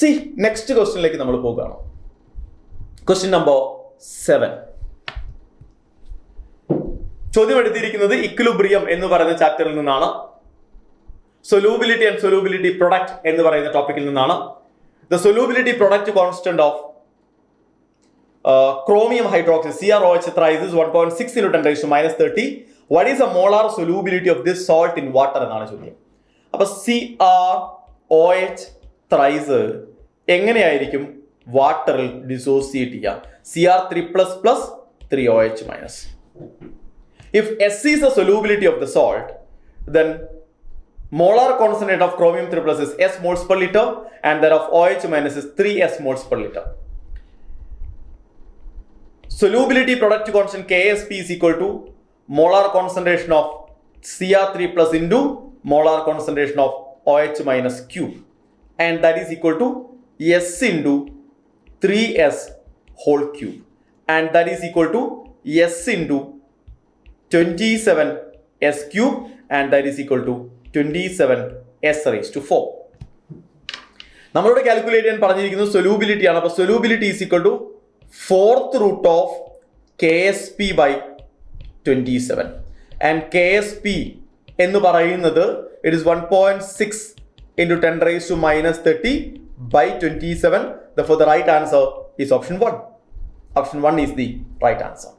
C next ക്വസ്റ്റ്യനിലേക്ക് നമ്മൾ പോകുകയാണ്. Question number 7. ചോദ്യം എടുത്തിരിക്കുന്നത് ഇക്വിലിബ്രിയം എന്ന് പറയുന്ന ചാപ്റ്ററിൽ നിന്നാണ്. സൊലൂബിലിറ്റി ആൻഡ് സൊലൂബിലിറ്റി പ്രൊഡക്റ്റ് എന്ന് പറയുന്ന ടോപ്പിക്കിൽ നിന്നാണ്. The solubility product constant of chromium hydroxide CrOH thrice is 1.6 into 10 raised to minus 30. What is the molar solubility of this salt in water എന്നാണ് ചോദ്യം. അപ്പൊ CrOH thrice എങ്ങനെയായിരിക്കും വാട്ടറിൽ ഡിസോസിയേറ്റ് ചെയ്യുക? Cr3++ 3OH minus. If S is the solubility of the salt, then molar concentration of chromium 3+ is S moles per liter and that of OH minus is 3S moles per liter. Solubility product constant Ksp is equal to molar concentration of Cr3+ into molar concentration of OH minus cube, and that is equal to S into 3S whole cube, and that is equal to S into 27S cube, and that is equal to 27S raised to 4. നമ്മളോട് calculate ചെയ്യാൻ പറഞ്ഞിരിക്കുന്നത് solubility ആണ്. അപ്പോൾ solubility is equal to 4th root of KSP by 27, and KSP എന്ന് പറയുന്നത് it is 1.6 into 10 raised to minus 30 by 27. Therefore the right answer is option 1. Option 1 is the right answer.